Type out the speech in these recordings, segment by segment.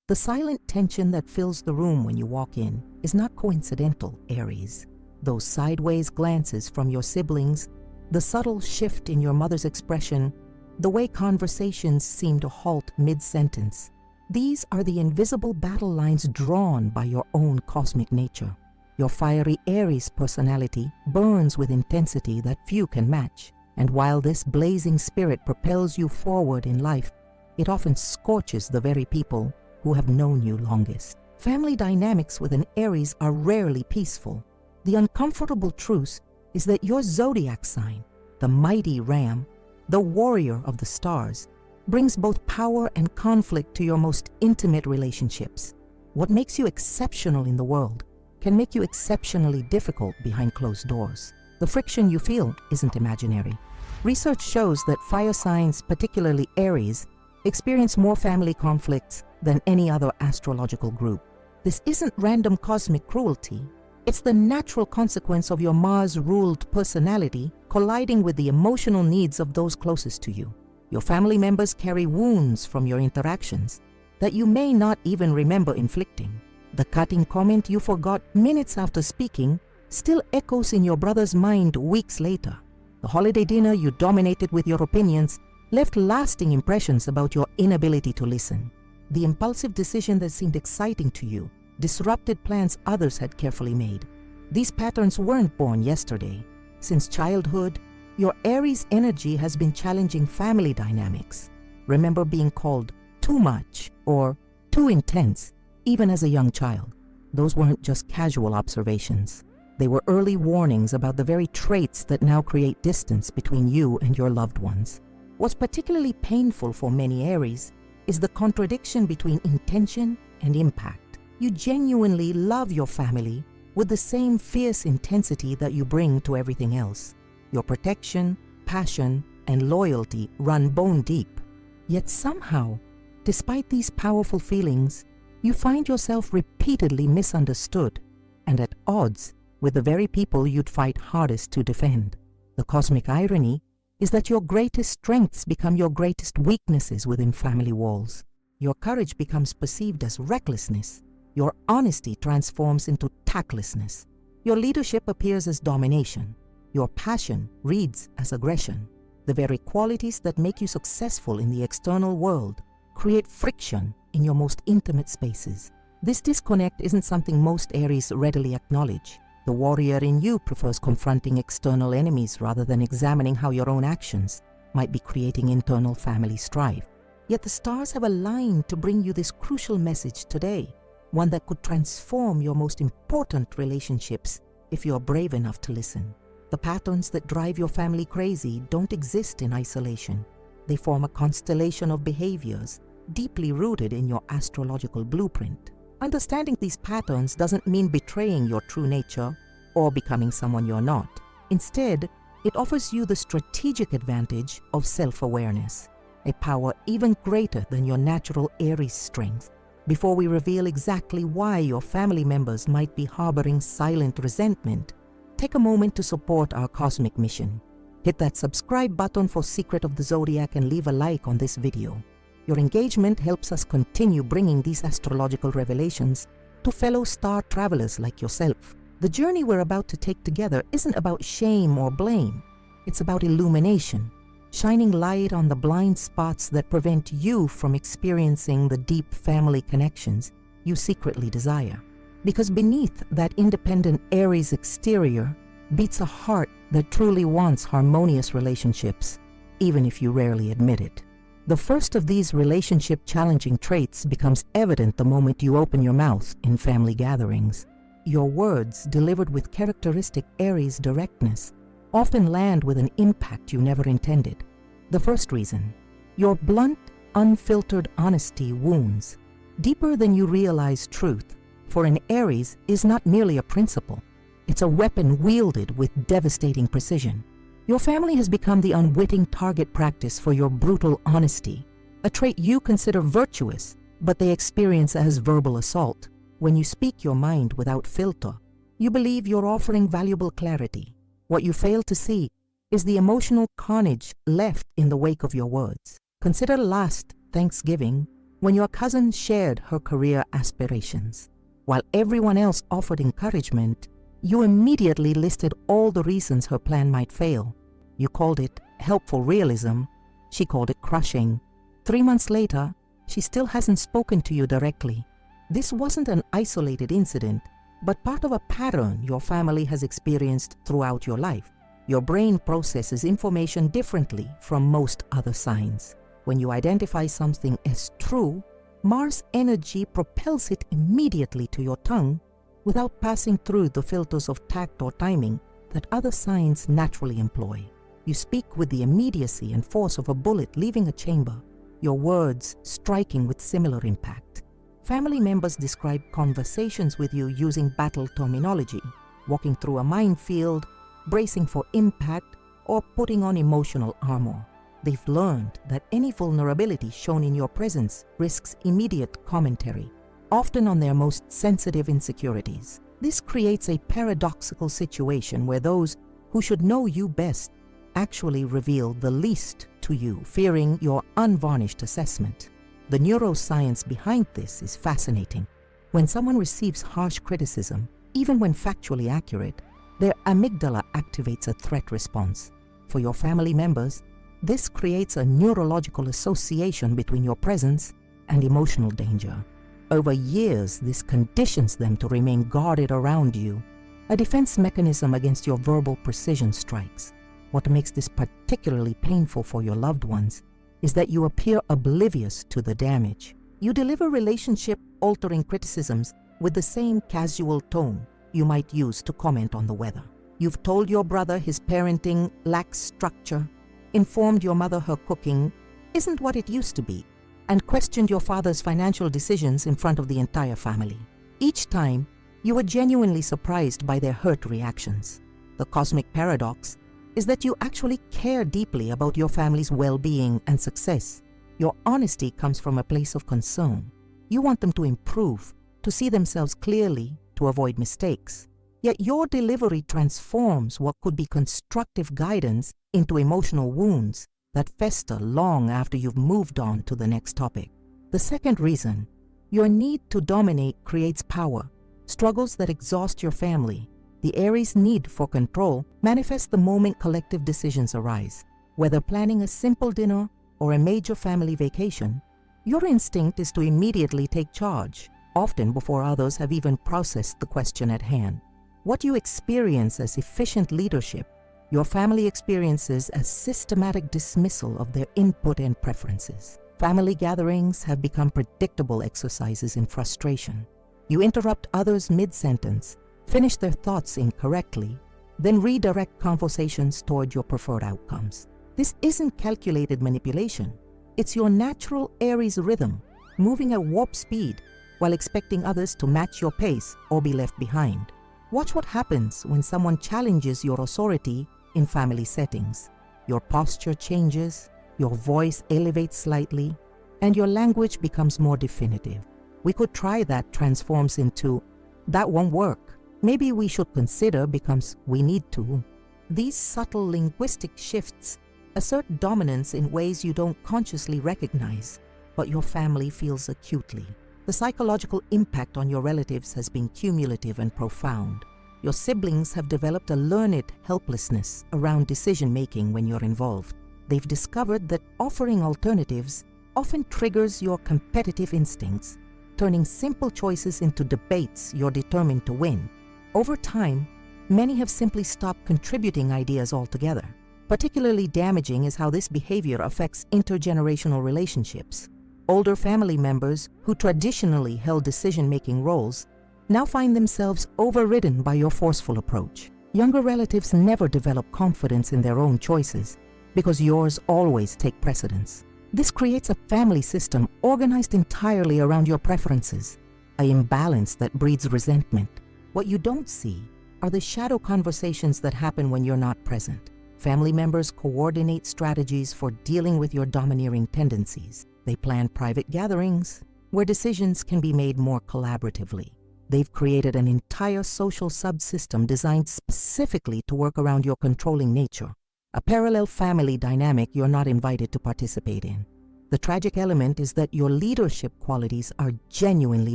The silent tension that fills the room when you walk in is not coincidental, Aries. Those sideways glances from your siblings, the subtle shift in your mother's expression, the way conversations seem to halt mid-sentence, these are the invisible battle lines drawn by your own cosmic nature. Your fiery Aries personality burns with intensity that few can match, and while this blazing spirit propels you forward in life, it often scorches the very people who have known you longest. Family dynamics with an Aries are rarely peaceful. The uncomfortable truth is that your zodiac sign, the mighty ram, the warrior of the stars, brings both power and conflict to your most intimate relationships. What makes you exceptional in the world can make you exceptionally difficult behind closed doors. The friction you feel isn't imaginary. Research shows that fire signs, particularly Aries, experience more family conflicts than any other astrological group. This isn't random cosmic cruelty. It's the natural consequence of your Mars-ruled personality colliding with the emotional needs of those closest to you. Your family members carry wounds from your interactions that you may not even remember inflicting. The cutting comment you forgot minutes after speaking still echoes in your brother's mind weeks later. The holiday dinner you dominated with your opinions left lasting impressions about your inability to listen. The impulsive decision that seemed exciting to you disrupted plans others had carefully made. These patterns weren't born yesterday. Since childhood, your Aries energy has been challenging family dynamics. Remember being called too much or too intense, even as a young child. Those weren't just casual observations. They were early warnings about the very traits that now create distance between you and your loved ones. What's particularly painful for many Aries is the contradiction between intention and impact. You genuinely love your family with the same fierce intensity that you bring to everything else. Your protection, passion, and loyalty run bone deep. Yet somehow, despite these powerful feelings, you find yourself repeatedly misunderstood and at odds with the very people you'd fight hardest to defend. The cosmic irony is that your greatest strengths become your greatest weaknesses within family walls. Your courage becomes perceived as recklessness. Your honesty transforms into tactlessness. Your leadership appears as domination. Your passion reads as aggression. The very qualities that make you successful in the external world create friction in your most intimate spaces. This disconnect isn't something most Aries readily acknowledge. The warrior in you prefers confronting external enemies rather than examining how your own actions might be creating internal family strife. Yet the stars have aligned to bring you this crucial message today, one that could transform your most important relationships if you're brave enough to listen. The patterns that drive your family crazy don't exist in isolation. They form a constellation of behaviors deeply rooted in your astrological blueprint. Understanding these patterns doesn't mean betraying your true nature or becoming someone you're not. Instead, it offers you the strategic advantage of self-awareness, a power even greater than your natural Aries strength. Before we reveal exactly why your family members might be harboring silent resentment, take a moment to support our cosmic mission. Hit that subscribe button for Secret of the Zodiac and leave a like on this video. Your engagement helps us continue bringing these astrological revelations to fellow star travelers like yourself. The journey we're about to take together isn't about shame or blame. It's about illumination, shining light on the blind spots that prevent you from experiencing the deep family connections you secretly desire. Because beneath that independent Aries exterior beats a heart that truly wants harmonious relationships, even if you rarely admit it. The first of these relationship-challenging traits becomes evident the moment you open your mouth in family gatherings. Your words, delivered with characteristic Aries directness, often land with an impact you never intended. The first reason: your blunt, unfiltered honesty wounds. Deeper than you realize, truth, for an Aries, is not merely a principle. It's a weapon wielded with devastating precision. Your family has become the unwitting target practice for your brutal honesty, a trait you consider virtuous, but they experience as verbal assault. When you speak your mind without filter, you believe you're offering valuable clarity. What you fail to see is the emotional carnage left in the wake of your words. Consider last Thanksgiving, when your cousin shared her career aspirations. While everyone else offered encouragement, you immediately listed all the reasons her plan might fail. You called it helpful realism. She called it crushing. 3 months later, she still hasn't spoken to you directly. This wasn't an isolated incident, but part of a pattern your family has experienced throughout your life. Your brain processes information differently from most other signs. When you identify something as true, Mars energy propels it immediately to your tongue without passing through the filters of tact or timing that other signs naturally employ. You speak with the immediacy and force of a bullet leaving a chamber, your words striking with similar impact. Family members describe conversations with you using battle terminology, walking through a minefield, bracing for impact, or putting on emotional armor. They've learned that any vulnerability shown in your presence risks immediate commentary, often on their most sensitive insecurities. This creates a paradoxical situation where those who should know you best actually reveal the least to you, fearing your unvarnished assessment. The neuroscience behind this is fascinating. When someone receives harsh criticism, even when factually accurate, their amygdala activates a threat response. For your family members, this creates a neurological association between your presence and emotional danger. Over years, this conditions them to remain guarded around you, a defense mechanism against your verbal precision strikes. What makes this particularly painful for your loved ones is that you appear oblivious to the damage. You deliver relationship-altering criticisms with the same casual tone you might use to comment on the weather. You've told your brother his parenting lacks structure, informed your mother her cooking isn't what it used to be, and questioned your father's financial decisions in front of the entire family. Each time, you were genuinely surprised by their hurt reactions. The cosmic paradox is that you actually care deeply about your family's well-being and success. Your honesty comes from a place of concern. You want them to improve, to see themselves clearly, to avoid mistakes. Yet your delivery transforms what could be constructive guidance into emotional wounds that fester long after you've moved on to the next topic. The second reason, your need to dominate creates power. Struggles that exhaust your family, the Aries need for control, manifests the moment collective decisions arise. Whether planning a simple dinner or a major family vacation, your instinct is to immediately take charge, often before others have even processed the question at hand. What you experience as efficient leadership, your family experiences as systematic dismissal of their input and preferences. Family gatherings have become predictable exercises in frustration. You interrupt others mid-sentence, finish their thoughts incorrectly, then redirect conversations toward your preferred outcomes. This isn't calculated manipulation. It's your natural Aries rhythm, moving at warp speed while expecting others to match your pace or be left behind. Watch what happens when someone challenges your authority in family settings. Your posture changes, your voice elevates slightly, and your language becomes more definitive. We could try that transforms into, that won't work. Maybe we should consider becomes we need to. These subtle linguistic shifts assert dominance in ways you don't consciously recognize, but your family feels acutely. The psychological impact on your relatives has been cumulative and profound. Your siblings have developed a learned helplessness around decision-making when you're involved. They've discovered that offering alternatives often triggers your competitive instincts, turning simple choices into debates you're determined to win. Over time, many have simply stopped contributing ideas altogether. Particularly damaging is how this behavior affects intergenerational relationships. Older family members who traditionally held decision-making roles now find themselves overridden by your forceful approach. Younger relatives never develop confidence in their own choices because yours always take precedence. This creates a family system organized entirely around your preferences, an imbalance that breeds resentment. What you don't see are the shadow conversations that happen when you're not present. Family members coordinate strategies for dealing with your domineering tendencies. They plan private gatherings where decisions can be made more collaboratively. They've created an entire social subsystem designed specifically to work around your controlling nature, a parallel family dynamic you're not invited to participate in. The tragic element is that your leadership qualities are genuinely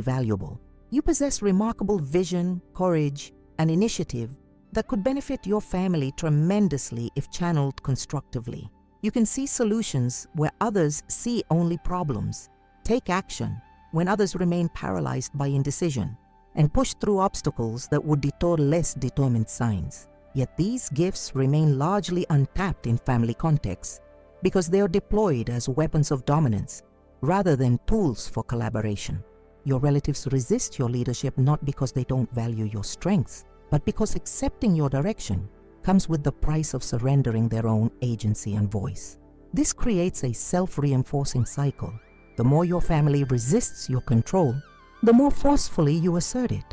valuable. You possess remarkable vision, courage, and initiative that could benefit your family tremendously if channeled constructively. You can see solutions where others see only problems, take action when others remain paralyzed by indecision, and push through obstacles that would deter less determined signs. Yet these gifts remain largely untapped in family contexts because they are deployed as weapons of dominance rather than tools for collaboration. Your relatives resist your leadership not because they don't value your strengths, but because accepting your direction comes with the price of surrendering their own agency and voice. This creates a self-reinforcing cycle. The more your family resists your control, the more forcefully you assert it.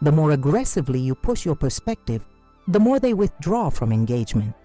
The more aggressively you push your perspective, the more they withdraw from engagement.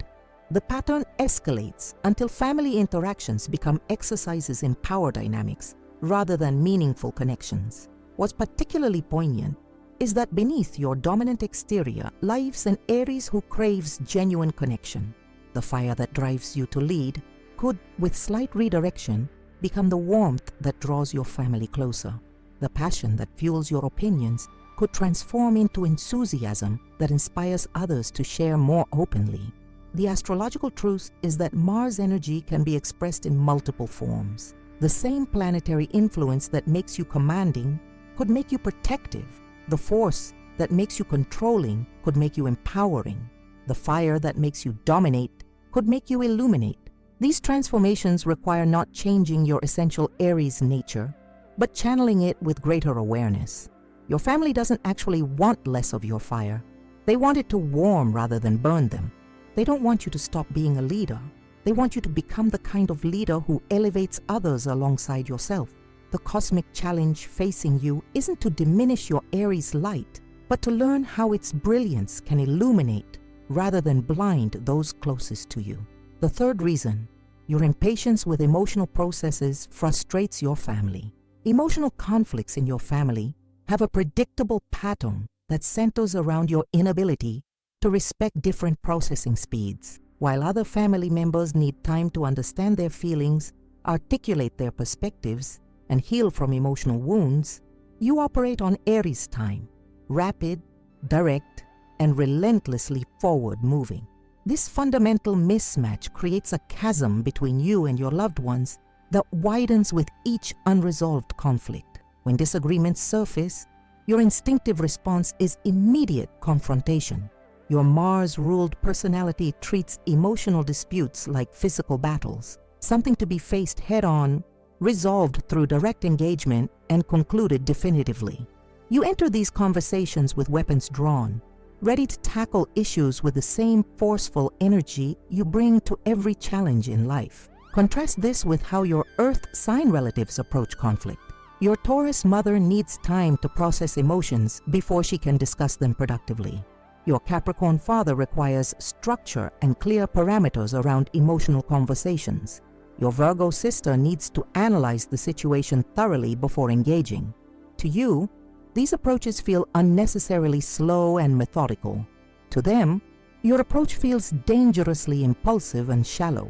The pattern escalates until family interactions become exercises in power dynamics rather than meaningful connections. What's particularly poignant is that beneath your dominant exterior lives an Aries who craves genuine connection. The fire that drives you to lead could, with slight redirection, become the warmth that draws your family closer. The passion that fuels your opinions could transform into enthusiasm that inspires others to share more openly. The astrological truth is that Mars energy can be expressed in multiple forms. The same planetary influence that makes you commanding could make you protective. The force that makes you controlling could make you empowering. The fire that makes you dominate could make you illuminate. These transformations require not changing your essential Aries nature, but channeling it with greater awareness. Your family doesn't actually want less of your fire. They want it to warm rather than burn them. They don't want you to stop being a leader. They want you to become the kind of leader who elevates others alongside yourself. The cosmic challenge facing you isn't to diminish your Aries light, but to learn how its brilliance can illuminate rather than blind those closest to you. The third reason, your impatience with emotional processes frustrates your family. Emotional conflicts in your family have a predictable pattern that centers around your inability to respect different processing speeds. While other family members need time to understand their feelings, articulate their perspectives, and heal from emotional wounds, you operate on Aries time, rapid, direct, and relentlessly forward-moving. This fundamental mismatch creates a chasm between you and your loved ones that widens with each unresolved conflict. When disagreements surface, your instinctive response is immediate confrontation. Your Mars-ruled personality treats emotional disputes like physical battles, something to be faced head-on, resolved through direct engagement, and concluded definitively. You enter these conversations with weapons drawn, ready to tackle issues with the same forceful energy you bring to every challenge in life. Contrast this with how your Earth sign relatives approach conflict. Your Taurus mother needs time to process emotions before she can discuss them productively. Your Capricorn father requires structure and clear parameters around emotional conversations. Your Virgo sister needs to analyze the situation thoroughly before engaging. To you, these approaches feel unnecessarily slow and methodical. To them, your approach feels dangerously impulsive and shallow.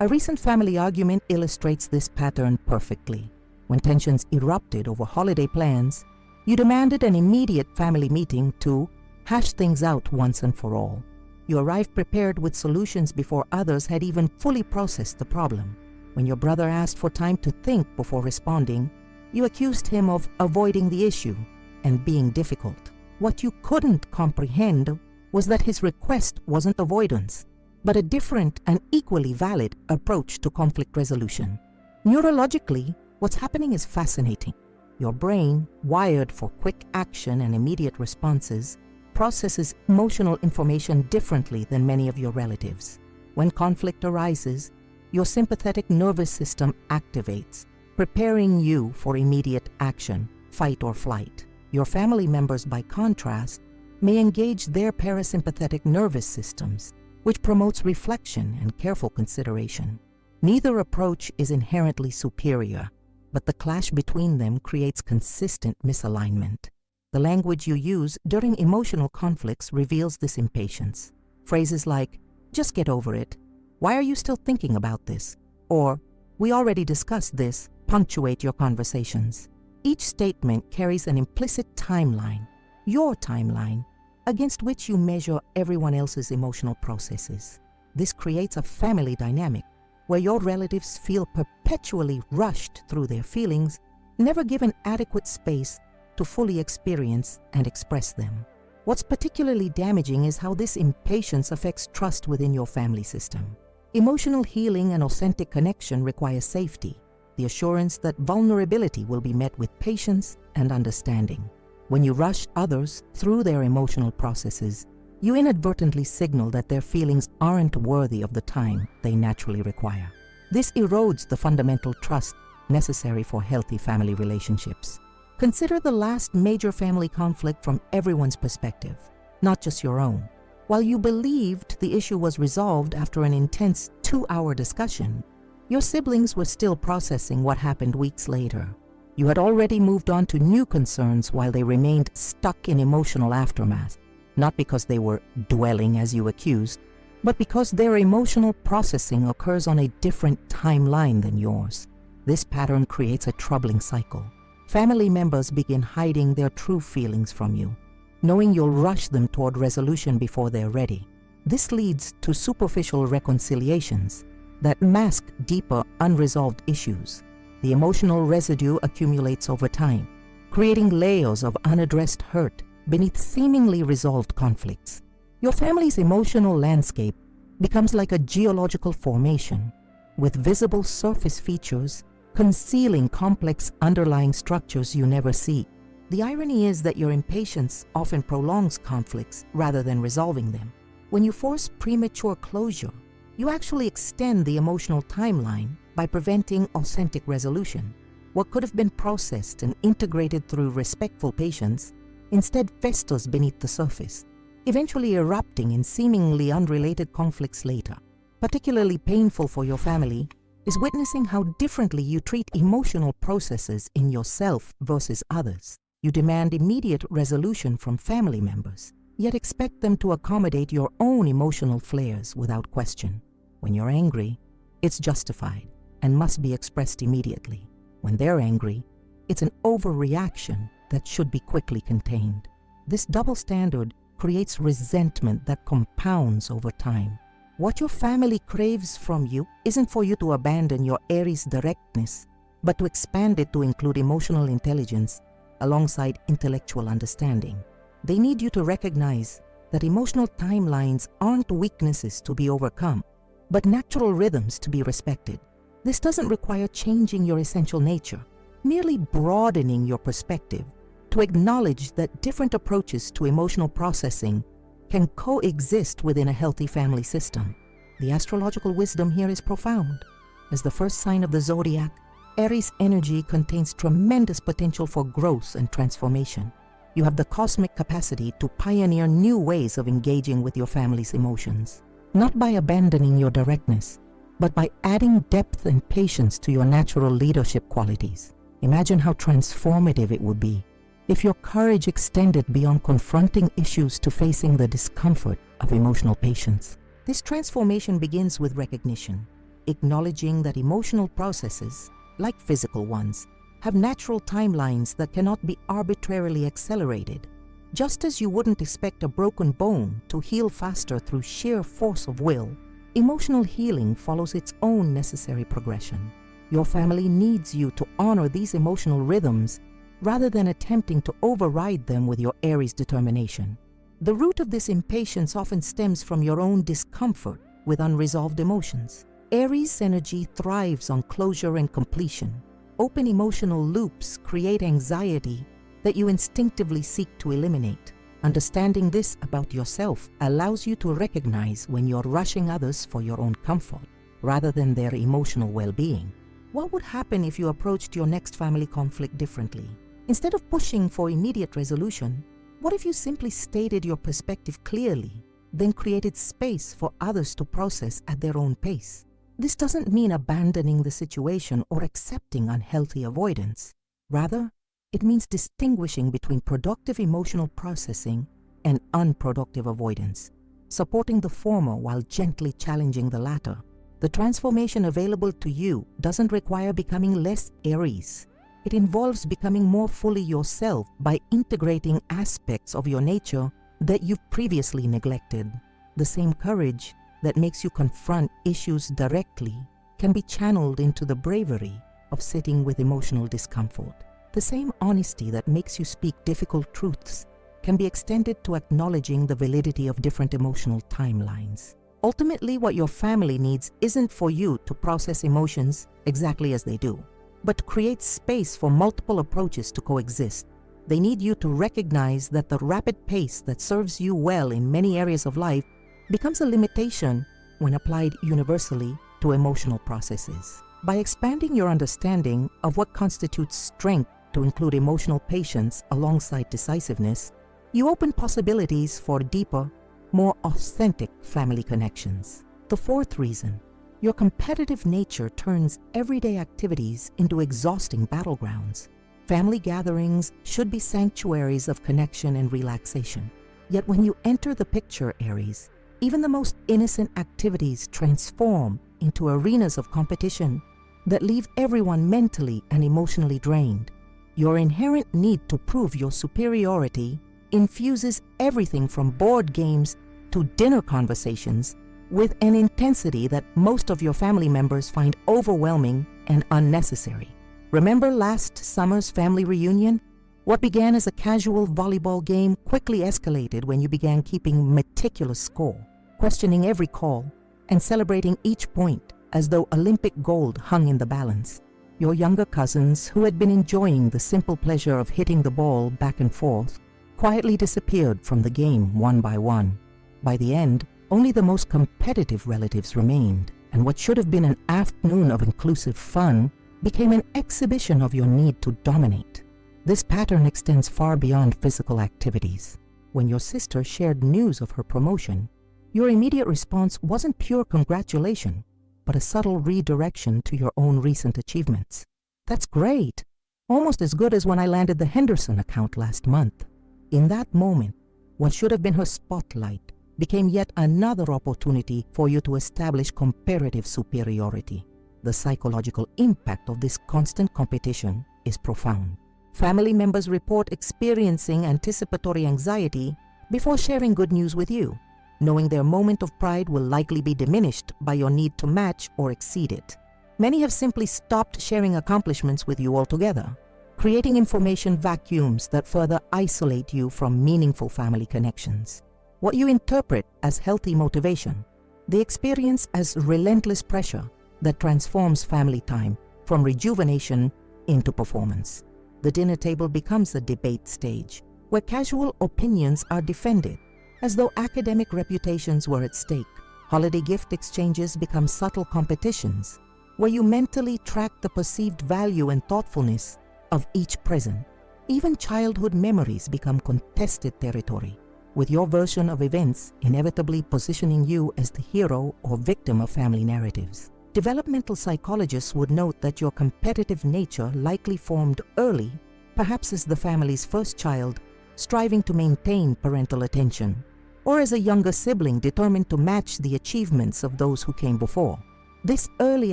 A recent family argument illustrates this pattern perfectly. When tensions erupted over holiday plans, you demanded an immediate family meeting to hash things out once and for all. You arrived prepared with solutions before others had even fully processed the problem. When your brother asked for time to think before responding, you accused him of avoiding the issue and being difficult. What you couldn't comprehend was that his request wasn't avoidance, but a different and equally valid approach to conflict resolution. Neurologically, what's happening is fascinating. Your brain, wired for quick action and immediate responses, processes emotional information differently than many of your relatives. When conflict arises, your sympathetic nervous system activates, preparing you for immediate action, fight or flight. Your family members, by contrast, may engage their parasympathetic nervous systems, which promotes reflection and careful consideration. Neither approach is inherently superior, but the clash between them creates consistent misalignment. The language you use during emotional conflicts reveals this impatience. Phrases like, "Just get over it," "Why are you still thinking about this?" or We already discussed this. Punctuate your conversations. Each statement carries an implicit timeline, your timeline, against which you measure everyone else's emotional processes. This creates a family dynamic where your relatives feel perpetually rushed through their feelings, never given adequate space to fully experience and express them. What's particularly damaging is how this impatience affects trust within your family system. Emotional healing and authentic connection require safety, the assurance that vulnerability will be met with patience and understanding. When you rush others through their emotional processes, you inadvertently signal that their feelings aren't worthy of the time they naturally require. This erodes the fundamental trust necessary for healthy family relationships. Consider the last major family conflict from everyone's perspective, not just your own. While you believed the issue was resolved after an intense 2-hour discussion, your siblings were still processing what happened weeks later. You had already moved on to new concerns while they remained stuck in emotional aftermath, not because they were dwelling as you accused, but because their emotional processing occurs on a different timeline than yours. This pattern creates a troubling cycle. Family members begin hiding their true feelings from you, knowing you'll rush them toward resolution before they're ready. This leads to superficial reconciliations that mask deeper, unresolved issues. The emotional residue accumulates over time, creating layers of unaddressed hurt beneath seemingly resolved conflicts. Your family's emotional landscape becomes like a geological formation, with visible surface features concealing complex underlying structures you never see. The irony is that your impatience often prolongs conflicts rather than resolving them. When you force premature closure, you actually extend the emotional timeline by preventing authentic resolution. What could have been processed and integrated through respectful patience instead festers beneath the surface, eventually erupting in seemingly unrelated conflicts later. Particularly painful for your family is witnessing how differently you treat emotional processes in yourself versus others. You demand immediate resolution from family members, yet expect them to accommodate your own emotional flares without question. When you're angry, it's justified and must be expressed immediately. When they're angry, it's an overreaction that should be quickly contained. This double standard creates resentment that compounds over time. What your family craves from you isn't for you to abandon your Aries directness, but to expand it to include emotional intelligence alongside intellectual understanding. They need you to recognize that emotional timelines aren't weaknesses to be overcome, but natural rhythms to be respected. This doesn't require changing your essential nature, merely broadening your perspective to acknowledge that different approaches to emotional processing can coexist within a healthy family system. The astrological wisdom here is profound. As the first sign of the Zodiac, Aries energy contains tremendous potential for growth and transformation. You have the cosmic capacity to pioneer new ways of engaging with your family's emotions, not by abandoning your directness, but by adding depth and patience to your natural leadership qualities. Imagine how transformative it would be if your courage extended beyond confronting issues to facing the discomfort of emotional patience. This transformation begins with recognition, acknowledging that emotional processes, like physical ones, have natural timelines that cannot be arbitrarily accelerated. Just as you wouldn't expect a broken bone to heal faster through sheer force of will, emotional healing follows its own necessary progression. Your family needs you to honor these emotional rhythms rather than attempting to override them with your Aries determination. The root of this impatience often stems from your own discomfort with unresolved emotions. Aries energy thrives on closure and completion. Open emotional loops create anxiety that you instinctively seek to eliminate. Understanding this about yourself allows you to recognize when you're rushing others for your own comfort rather than their emotional well-being. What would happen if you approached your next family conflict differently? Instead of pushing for immediate resolution, what if you simply stated your perspective clearly, then created space for others to process at their own pace? This doesn't mean abandoning the situation or accepting unhealthy avoidance. Rather, it means distinguishing between productive emotional processing and unproductive avoidance, supporting the former while gently challenging the latter. The transformation available to you doesn't require becoming less Aries. It involves becoming more fully yourself by integrating aspects of your nature that you've previously neglected. The same courage that makes you confront issues directly can be channeled into the bravery of sitting with emotional discomfort. The same honesty that makes you speak difficult truths can be extended to acknowledging the validity of different emotional timelines. Ultimately, what your family needs isn't for you to process emotions exactly as they do, but to create space for multiple approaches to coexist. They need you to recognize that the rapid pace that serves you well in many areas of life becomes a limitation when applied universally to emotional processes. By expanding your understanding of what constitutes strength to include emotional patience alongside decisiveness, you open possibilities for deeper, more authentic family connections. The fourth reason, your competitive nature turns everyday activities into exhausting battlegrounds. Family gatherings should be sanctuaries of connection and relaxation. Yet when you enter the picture, Aries, even the most innocent activities transform into arenas of competition that leave everyone mentally and emotionally drained. Your inherent need to prove your superiority infuses everything from board games to dinner conversations with an intensity that most of your family members find overwhelming and unnecessary. Remember last summer's family reunion? What began as a casual volleyball game quickly escalated when you began keeping meticulous score, questioning every call, and celebrating each point as though Olympic gold hung in the balance. Your younger cousins, who had been enjoying the simple pleasure of hitting the ball back and forth, quietly disappeared from the game one by one. By the end, only the most competitive relatives remained, and what should have been an afternoon of inclusive fun became an exhibition of your need to dominate. This pattern extends far beyond physical activities. When your sister shared news of her promotion, your immediate response wasn't pure congratulation, but a subtle redirection to your own recent achievements. "That's great! Almost as good as when I landed the Henderson account last month." In that moment, what should have been her spotlight became yet another opportunity for you to establish comparative superiority. The psychological impact of this constant competition is profound. Family members report experiencing anticipatory anxiety before sharing good news with you, knowing their moment of pride will likely be diminished by your need to match or exceed it. Many have simply stopped sharing accomplishments with you altogether, creating information vacuums that further isolate you from meaningful family connections. What you interpret as healthy motivation, they experience as relentless pressure that transforms family time from rejuvenation into performance. The dinner table becomes a debate stage where casual opinions are defended as though academic reputations were at stake. Holiday gift exchanges become subtle competitions where you mentally track the perceived value and thoughtfulness of each present. Even childhood memories become contested territory, with your version of events inevitably positioning you as the hero or victim of family narratives. Developmental psychologists would note that your competitive nature likely formed early, perhaps as the family's first child, striving to maintain parental attention, or as a younger sibling determined to match the achievements of those who came before. This early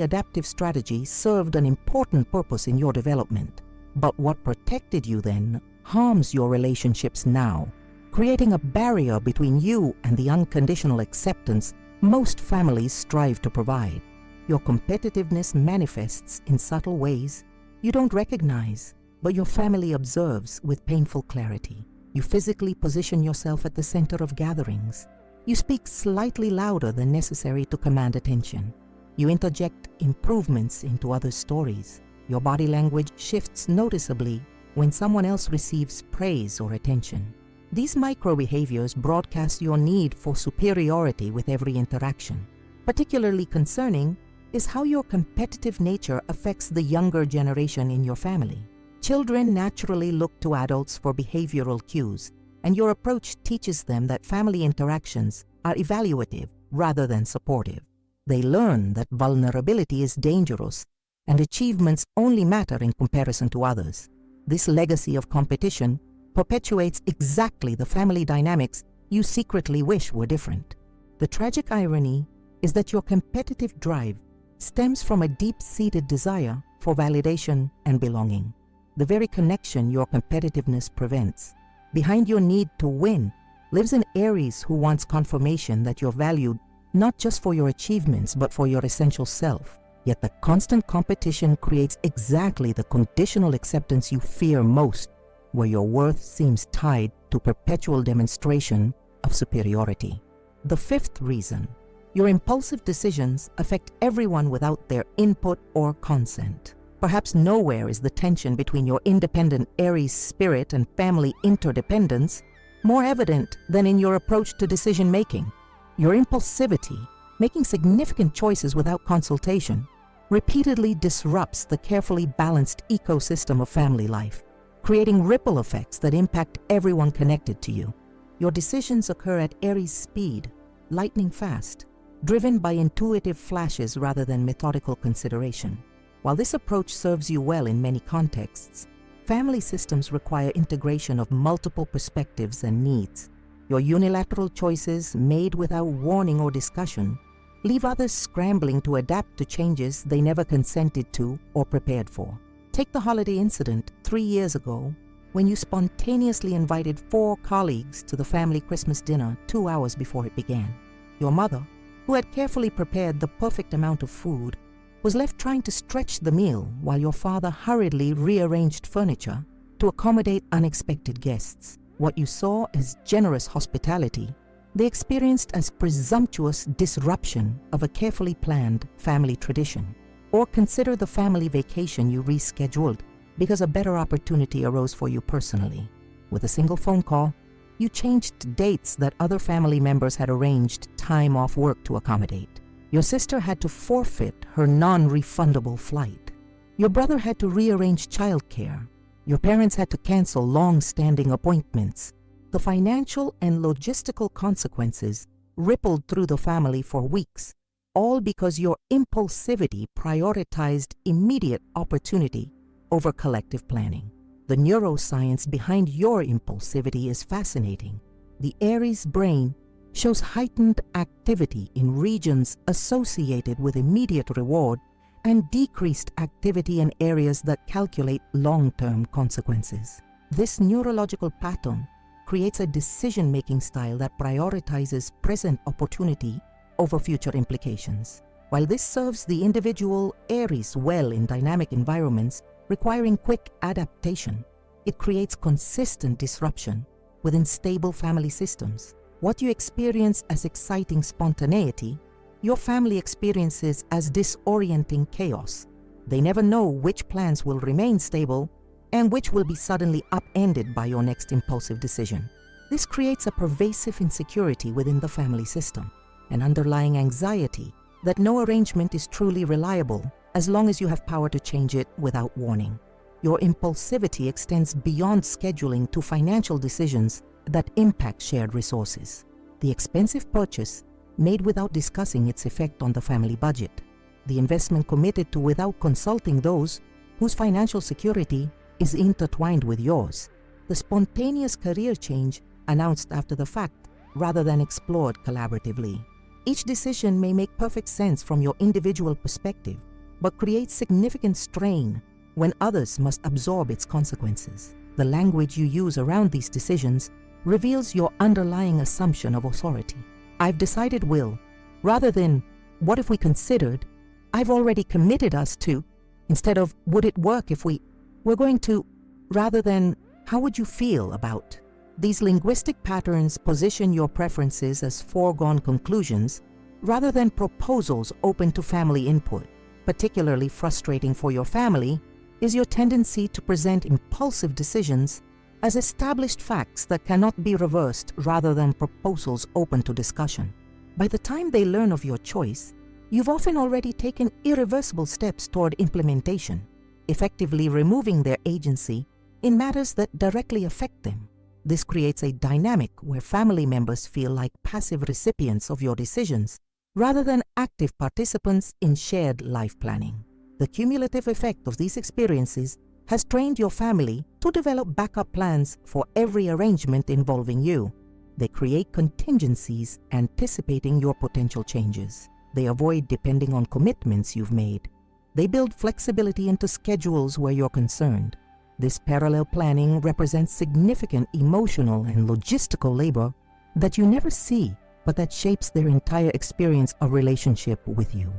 adaptive strategy served an important purpose in your development, but what protected you then harms your relationships now, creating a barrier between you and the unconditional acceptance most families strive to provide. Your competitiveness manifests in subtle ways you don't recognize, but your family observes with painful clarity. You physically position yourself at the center of gatherings. You speak slightly louder than necessary to command attention. You interject improvements into others' stories. Your body language shifts noticeably when someone else receives praise or attention. These micro-behaviors broadcast your need for superiority with every interaction. Particularly concerning is how your competitive nature affects the younger generation in your family. Children naturally look to adults for behavioral cues, and your approach teaches them that family interactions are evaluative rather than supportive. They learn that vulnerability is dangerous and achievements only matter in comparison to others. This legacy of competition perpetuates exactly the family dynamics you secretly wish were different. The tragic irony is that your competitive drive stems from a deep-seated desire for validation and belonging, the very connection your competitiveness prevents. Behind your need to win lives an Aries who wants confirmation that you're valued not just for your achievements but for your essential self. Yet the constant competition creates exactly the conditional acceptance you fear most, where your worth seems tied to perpetual demonstration of superiority. The fifth reason: your impulsive decisions affect everyone without their input or consent. Perhaps nowhere is the tension between your independent Aries spirit and family interdependence more evident than in your approach to decision-making. Your impulsivity, making significant choices without consultation, repeatedly disrupts the carefully balanced ecosystem of family life, creating ripple effects that impact everyone connected to you. Your decisions occur at Aries speed, lightning fast, driven by intuitive flashes rather than methodical consideration. While this approach serves you well in many contexts, family systems require integration of multiple perspectives and needs. Your unilateral choices, made without warning or discussion, leave others scrambling to adapt to changes they never consented to or prepared for. Take the holiday incident 3 years ago when you spontaneously invited 4 colleagues to the family Christmas dinner 2 hours before it began. Your mother, who had carefully prepared the perfect amount of food, was left trying to stretch the meal while your father hurriedly rearranged furniture to accommodate unexpected guests. What you saw as generous hospitality, they experienced as presumptuous disruption of a carefully planned family tradition. Or consider the family vacation you rescheduled because a better opportunity arose for you personally. With a single phone call, you changed dates that other family members had arranged time off work to accommodate. Your sister had to forfeit her non-refundable flight. Your brother had to rearrange childcare. Your parents had to cancel long-standing appointments. The financial and logistical consequences rippled through the family for weeks, all because your impulsivity prioritized immediate opportunity over collective planning. The neuroscience behind your impulsivity is fascinating. The Aries brain shows heightened activity in regions associated with immediate reward and decreased activity in areas that calculate long-term consequences. This neurological pattern creates a decision-making style that prioritizes present opportunity over future implications. While this serves the individual Aries well in dynamic environments requiring quick adaptation, it creates consistent disruption within stable family systems. What you experience as exciting spontaneity, your family experiences as disorienting chaos. They never know which plans will remain stable and which will be suddenly upended by your next impulsive decision. This creates a pervasive insecurity within the family system, an underlying anxiety that no arrangement is truly reliable as long as you have power to change it without warning. Your impulsivity extends beyond scheduling to financial decisions that impact shared resources. The expensive purchase made without discussing its effect on the family budget. The investment committed to without consulting those whose financial security is intertwined with yours. The spontaneous career change announced after the fact rather than explored collaboratively. Each decision may make perfect sense from your individual perspective, but creates significant strain when others must absorb its consequences. The language you use around these decisions reveals your underlying assumption of authority. I've decided will, rather than what if we considered, I've already committed us to, instead of would it work if we're going to, rather than how would you feel about. These linguistic patterns position your preferences as foregone conclusions rather than proposals open to family input. Particularly frustrating for your family is your tendency to present impulsive decisions as established facts that cannot be reversed rather than proposals open to discussion. By the time they learn of your choice, you've often already taken irreversible steps toward implementation, effectively removing their agency in matters that directly affect them. This creates a dynamic where family members feel like passive recipients of your decisions rather than active participants in shared life planning. The cumulative effect of these experiences has trained your family to develop backup plans for every arrangement involving you. They create contingencies anticipating your potential changes. They avoid depending on commitments you've made. They build flexibility into schedules where you're concerned. This parallel planning represents significant emotional and logistical labor that you never see, but that shapes their entire experience of relationship with you.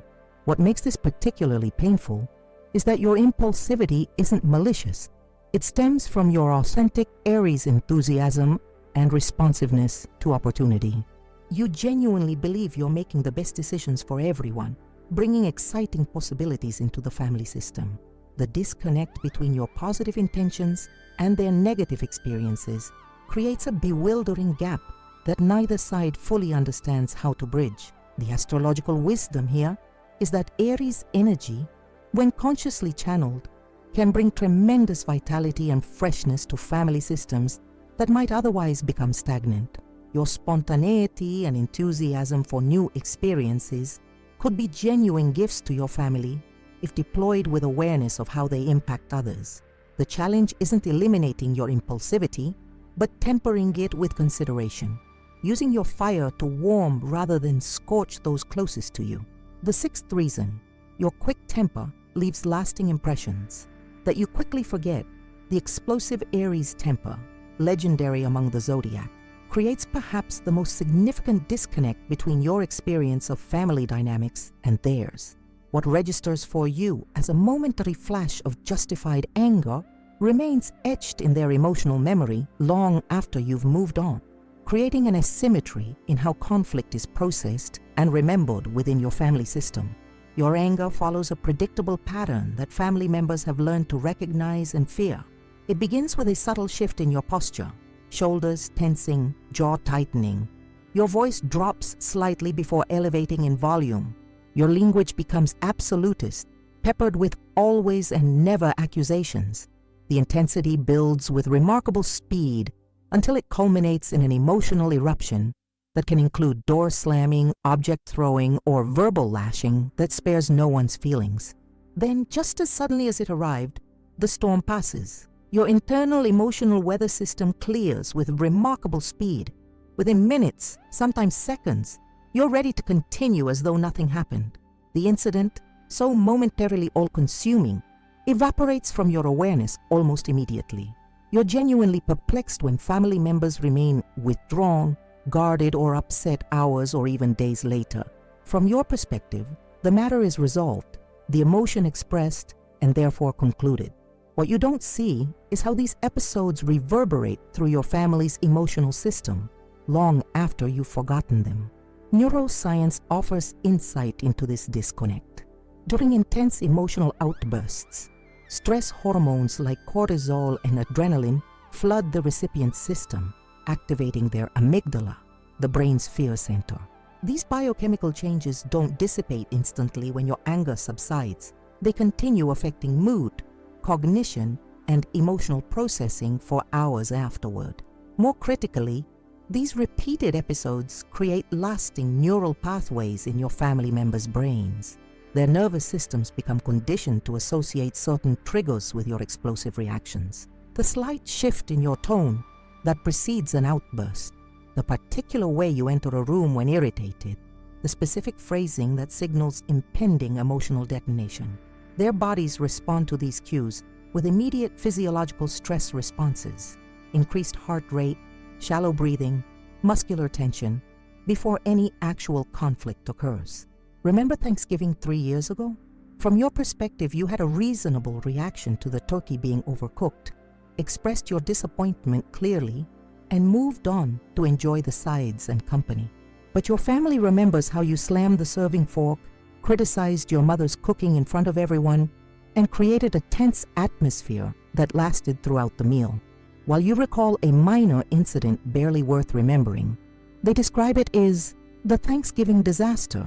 What makes this particularly painful is that your impulsivity isn't malicious. It stems from your authentic Aries enthusiasm and responsiveness to opportunity. You genuinely believe you're making the best decisions for everyone, bringing exciting possibilities into the family system. The disconnect between your positive intentions and their negative experiences creates a bewildering gap that neither side fully understands how to bridge. The astrological wisdom here is that Aries energy, when consciously channeled, can bring tremendous vitality and freshness to family systems that might otherwise become stagnant. Your spontaneity and enthusiasm for new experiences could be genuine gifts to your family if deployed with awareness of how they impact others. The challenge isn't eliminating your impulsivity, but tempering it with consideration, using your fire to warm rather than scorch those closest to you. The sixth reason, your quick temper leaves lasting impressions that you quickly forget. The explosive Aries temper, legendary among the Zodiac, creates perhaps the most significant disconnect between your experience of family dynamics and theirs. What registers for you as a momentary flash of justified anger remains etched in their emotional memory long after you've moved on, creating an asymmetry in how conflict is processed and remembered within your family system. Your anger follows a predictable pattern that family members have learned to recognize and fear. It begins with a subtle shift in your posture, shoulders tensing, jaw tightening. Your voice drops slightly before elevating in volume. Your language becomes absolutist, peppered with always and never accusations. The intensity builds with remarkable speed until it culminates in an emotional eruption that can include door slamming, object throwing, or verbal lashing that spares no one's feelings. Then, just as suddenly as it arrived, the storm passes. Your internal emotional weather system clears with remarkable speed. Within minutes, sometimes seconds, you're ready to continue as though nothing happened. The incident, so momentarily all-consuming, evaporates from your awareness almost immediately. You're genuinely perplexed when family members remain withdrawn, guarded, or upset hours or even days later. From your perspective, the matter is resolved, the emotion expressed, and therefore concluded. What you don't see is how these episodes reverberate through your family's emotional system long after you've forgotten them. Neuroscience offers insight into this disconnect. During intense emotional outbursts, stress hormones like cortisol and adrenaline flood the recipient's system, activating their amygdala, the brain's fear center. These biochemical changes don't dissipate instantly when your anger subsides. They continue affecting mood, cognition, and emotional processing for hours afterward. More critically, these repeated episodes create lasting neural pathways in your family members' brains. Their nervous systems become conditioned to associate certain triggers with your explosive reactions. The slight shift in your tone that precedes an outburst, the particular way you enter a room when irritated, the specific phrasing that signals impending emotional detonation. Their bodies respond to these cues with immediate physiological stress responses, increased heart rate, shallow breathing, muscular tension, before any actual conflict occurs. Remember Thanksgiving 3 years ago? From your perspective, you had a reasonable reaction to the turkey being overcooked, expressed your disappointment clearly, and moved on to enjoy the sides and company. But your family remembers how you slammed the serving fork, criticized your mother's cooking in front of everyone, and created a tense atmosphere that lasted throughout the meal. While you recall a minor incident barely worth remembering, they describe it as the Thanksgiving disaster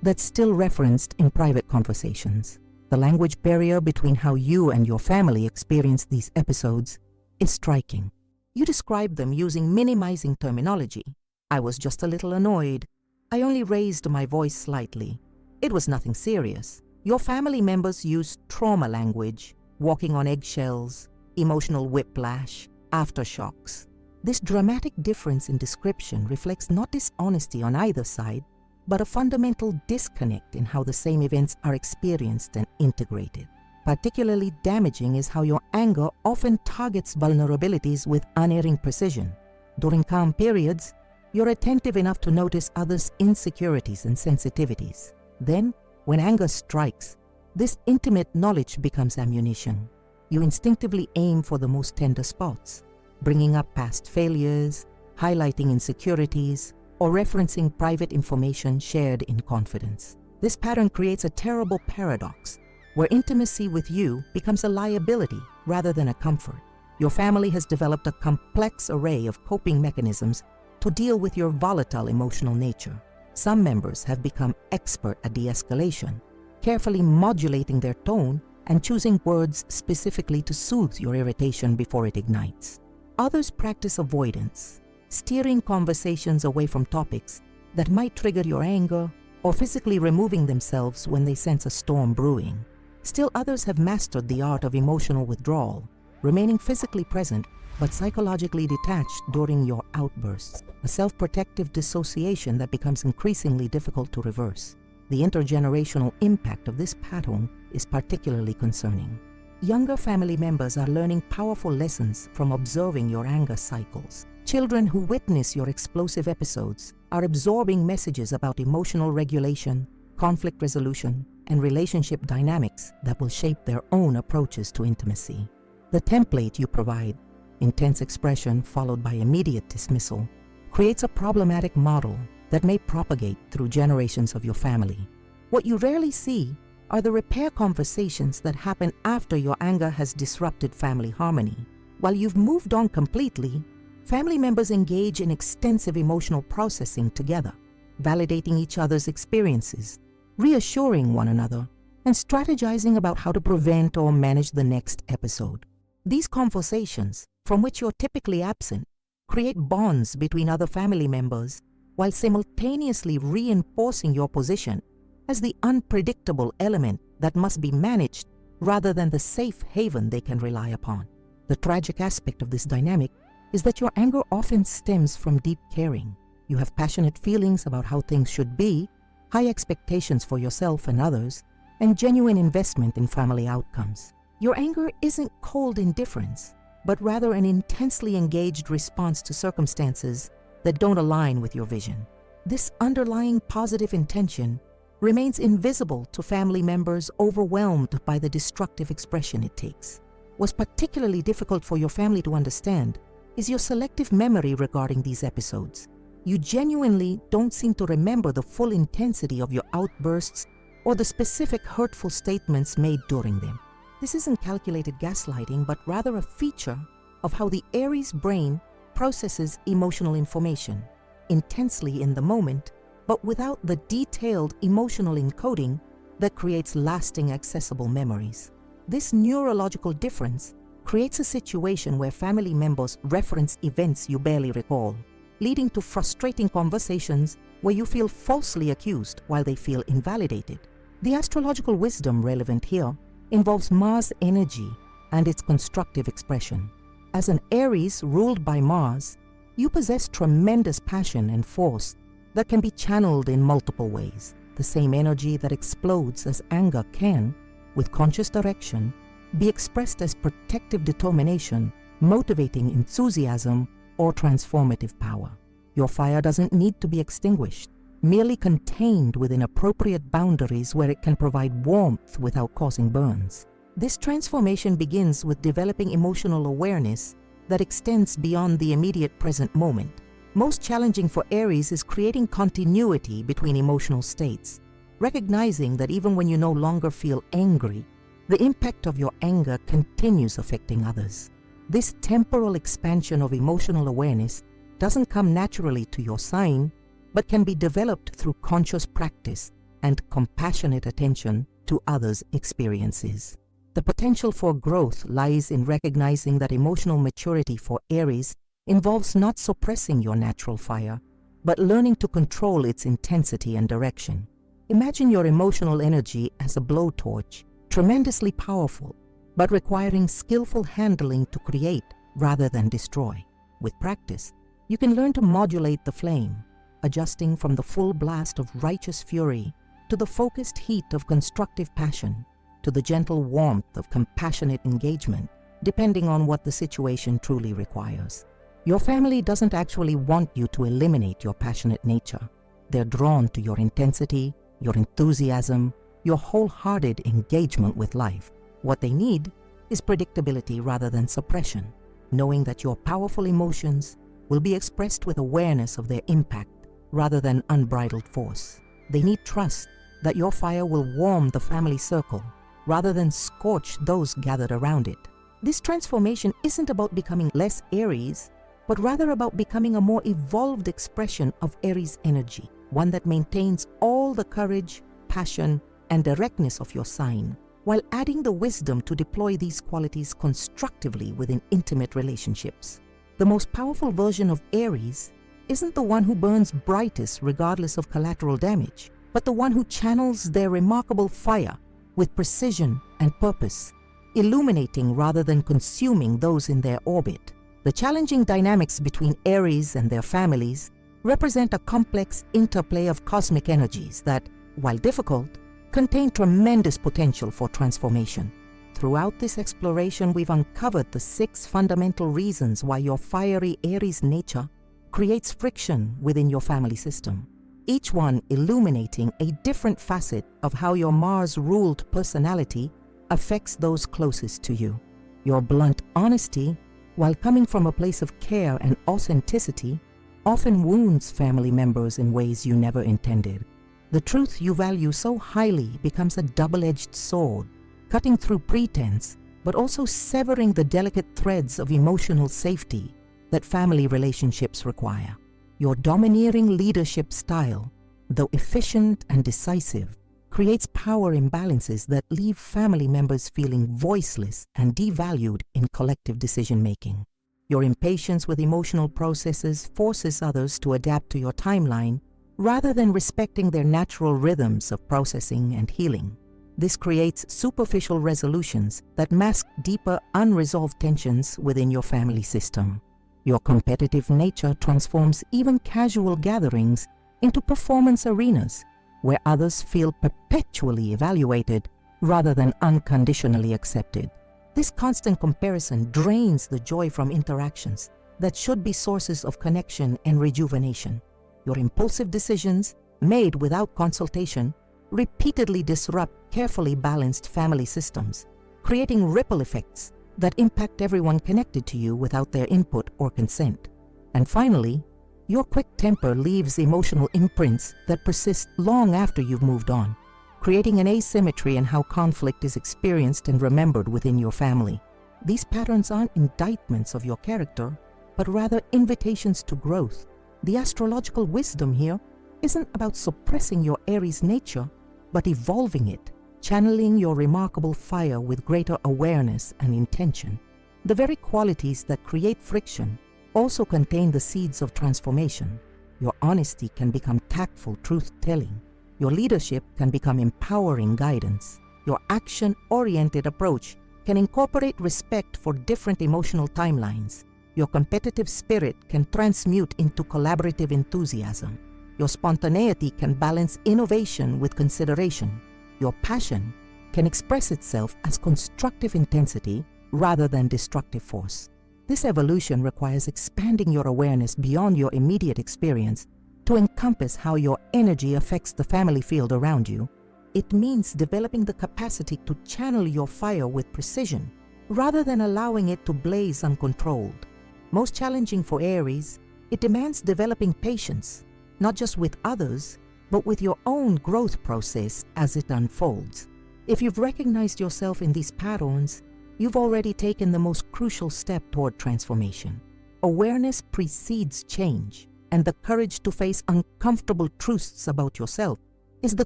that's still referenced in private conversations. The language barrier between how you and your family experienced these episodes is striking. You describe them using minimizing terminology. I was just a little annoyed. I only raised my voice slightly. It was nothing serious. Your family members use trauma language, walking on eggshells, emotional whiplash, aftershocks. This dramatic difference in description reflects not dishonesty on either side, but a fundamental disconnect in how the same events are experienced and integrated. Particularly damaging is how your anger often targets vulnerabilities with unerring precision. During calm periods, you're attentive enough to notice others' insecurities and sensitivities. Then, when anger strikes, this intimate knowledge becomes ammunition. You instinctively aim for the most tender spots, bringing up past failures, highlighting insecurities, or referencing private information shared in confidence. This pattern creates a terrible paradox, where intimacy with you becomes a liability rather than a comfort. Your family has developed a complex array of coping mechanisms to deal with your volatile emotional nature. Some members have become expert at de-escalation, carefully modulating their tone and choosing words specifically to soothe your irritation before it ignites. Others practice avoidance, steering conversations away from topics that might trigger your anger or physically removing themselves when they sense a storm brewing. Still others have mastered the art of emotional withdrawal, remaining physically present but psychologically detached during your outbursts, a self-protective dissociation that becomes increasingly difficult to reverse. The intergenerational impact of this pattern is particularly concerning. Younger family members are learning powerful lessons from observing your anger cycles. Children who witness your explosive episodes are absorbing messages about emotional regulation, conflict resolution, and relationship dynamics that will shape their own approaches to intimacy. The template you provide, intense expression followed by immediate dismissal, creates a problematic model that may propagate through generations of your family. What you rarely see are the repair conversations that happen after your anger has disrupted family harmony. While you've moved on completely, family members engage in extensive emotional processing together, validating each other's experiences, reassuring one another, and strategizing about how to prevent or manage the next episode. These conversations, from which you're typically absent, create bonds between other family members while simultaneously reinforcing your position as the unpredictable element that must be managed rather than the safe haven they can rely upon. The tragic aspect of this dynamic is that your anger often stems from deep caring. You have passionate feelings about how things should be, high expectations for yourself and others, and genuine investment in family outcomes. Your anger isn't cold indifference, but rather an intensely engaged response to circumstances that don't align with your vision. This underlying positive intention remains invisible to family members overwhelmed by the destructive expression it takes. What's particularly difficult for your family to understand is your selective memory regarding these episodes. You genuinely don't seem to remember the full intensity of your outbursts or the specific hurtful statements made during them. This isn't calculated gaslighting, but rather a feature of how the Aries brain processes emotional information, intensely in the moment, but without the detailed emotional encoding that creates lasting accessible memories. This neurological difference creates a situation where family members reference events you barely recall, leading to frustrating conversations where you feel falsely accused while they feel invalidated. The astrological wisdom relevant here involves Mars energy and its constructive expression. As an Aries ruled by Mars, you possess tremendous passion and force that can be channeled in multiple ways. The same energy that explodes as anger can, with conscious direction, be expressed as protective determination, motivating enthusiasm, or transformative power. Your fire doesn't need to be extinguished, merely contained within appropriate boundaries where it can provide warmth without causing burns. This transformation begins with developing emotional awareness that extends beyond the immediate present moment. Most challenging for Aries is creating continuity between emotional states, recognizing that even when you no longer feel angry, the impact of your anger continues affecting others. This temporal expansion of emotional awareness doesn't come naturally to your sign, but can be developed through conscious practice and compassionate attention to others' experiences. The potential for growth lies in recognizing that emotional maturity for Aries involves not suppressing your natural fire, but learning to control its intensity and direction. Imagine your emotional energy as a blowtorch, tremendously powerful, but requiring skillful handling to create rather than destroy. With practice, you can learn to modulate the flame, adjusting from the full blast of righteous fury to the focused heat of constructive passion, to the gentle warmth of compassionate engagement, depending on what the situation truly requires. Your family doesn't actually want you to eliminate your passionate nature. They're drawn to your intensity, your enthusiasm, your wholehearted engagement with life. What they need is predictability rather than suppression, knowing that your powerful emotions will be expressed with awareness of their impact rather than unbridled force. They need trust that your fire will warm the family circle rather than scorch those gathered around it. This transformation isn't about becoming less Aries, but rather about becoming a more evolved expression of Aries energy, one that maintains all the courage, passion, and directness of your sign, while adding the wisdom to deploy these qualities constructively within intimate relationships. The most powerful version of Aries isn't the one who burns brightest regardless of collateral damage, but the one who channels their remarkable fire with precision and purpose, illuminating rather than consuming those in their orbit. The challenging dynamics between Aries and their families represent a complex interplay of cosmic energies that, while difficult, contain tremendous potential for transformation. Throughout this exploration, we've uncovered the 6 fundamental reasons why your fiery Aries nature creates friction within your family system, each one illuminating a different facet of how your Mars-ruled personality affects those closest to you. Your blunt honesty, while coming from a place of care and authenticity, often wounds family members in ways you never intended. The truth you value so highly becomes a double-edged sword, cutting through pretense, but also severing the delicate threads of emotional safety that family relationships require. Your domineering leadership style, though efficient and decisive, creates power imbalances that leave family members feeling voiceless and devalued in collective decision-making. Your impatience with emotional processes forces others to adapt to your timeline rather than respecting their natural rhythms of processing and healing. This creates superficial resolutions that mask deeper unresolved tensions within your family system. Your competitive nature transforms even casual gatherings into performance arenas where others feel perpetually evaluated rather than unconditionally accepted. This constant comparison drains the joy from interactions that should be sources of connection and rejuvenation. Your impulsive decisions, made without consultation, repeatedly disrupt carefully balanced family systems, creating ripple effects that impact everyone connected to you without their input or consent. And finally, your quick temper leaves emotional imprints that persist long after you've moved on, creating an asymmetry in how conflict is experienced and remembered within your family. These patterns aren't indictments of your character, but rather invitations to growth. The astrological wisdom here isn't about suppressing your Aries nature, but evolving it, channeling your remarkable fire with greater awareness and intention. The very qualities that create friction also contain the seeds of transformation. Your honesty can become tactful truth-telling. Your leadership can become empowering guidance. Your action-oriented approach can incorporate respect for different emotional timelines. Your competitive spirit can transmute into collaborative enthusiasm. Your spontaneity can balance innovation with consideration. Your passion can express itself as constructive intensity rather than destructive force. This evolution requires expanding your awareness beyond your immediate experience to encompass how your energy affects the family field around you. It means developing the capacity to channel your fire with precision rather than allowing it to blaze uncontrolled. Most challenging for Aries, it demands developing patience, not just with others, but with your own growth process as it unfolds. If you've recognized yourself in these patterns, you've already taken the most crucial step toward transformation. Awareness precedes change, and the courage to face uncomfortable truths about yourself is the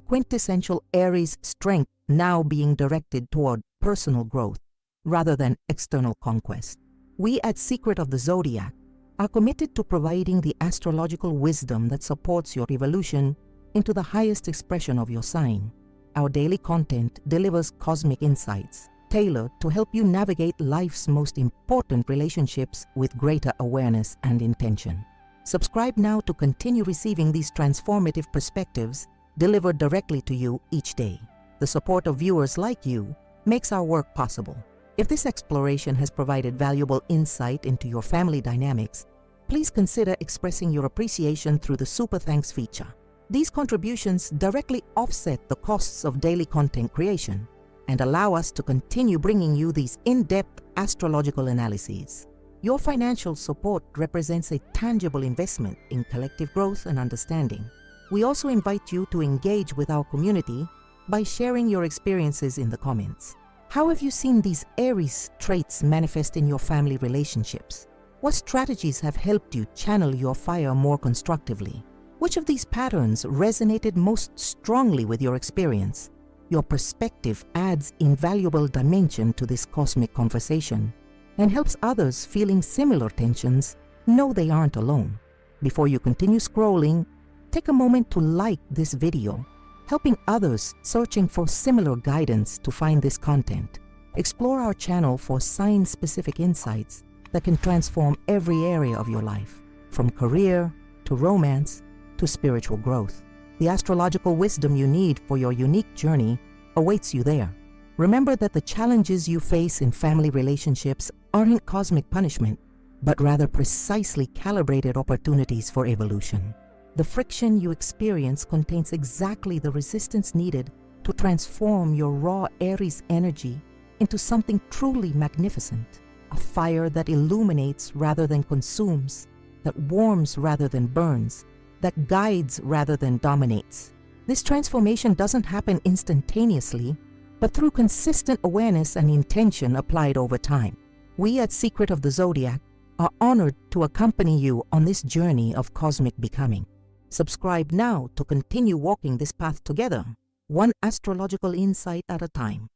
quintessential Aries strength now being directed toward personal growth rather than external conquest. We at Secret of the Zodiac are committed to providing the astrological wisdom that supports your evolution into the highest expression of your sign. Our daily content delivers cosmic insights tailored to help you navigate life's most important relationships with greater awareness and intention. Subscribe now to continue receiving these transformative perspectives delivered directly to you each day. The support of viewers like you makes our work possible. If this exploration has provided valuable insight into your family dynamics, please consider expressing your appreciation through the Super Thanks feature. These contributions directly offset the costs of daily content creation and allow us to continue bringing you these in-depth astrological analyses. Your financial support represents a tangible investment in collective growth and understanding. We also invite you to engage with our community by sharing your experiences in the comments. How have you seen these Aries traits manifest in your family relationships? What strategies have helped you channel your fire more constructively? Which of these patterns resonated most strongly with your experience? Your perspective adds invaluable dimension to this cosmic conversation and helps others feeling similar tensions know they aren't alone. Before you continue scrolling, take a moment to like this video, helping others searching for similar guidance to find this content. Explore our channel for sign-specific insights that can transform every area of your life, from career to romance to spiritual growth. The astrological wisdom you need for your unique journey awaits you there. Remember that the challenges you face in family relationships aren't cosmic punishment, but rather precisely calibrated opportunities for evolution. The friction you experience contains exactly the resistance needed to transform your raw Aries energy into something truly magnificent. A fire that illuminates rather than consumes, that warms rather than burns, that guides rather than dominates. This transformation doesn't happen instantaneously, but through consistent awareness and intention applied over time. We at Secret of the Zodiac are honored to accompany you on this journey of cosmic becoming. Subscribe now to continue walking this path together, one astrological insight at a time.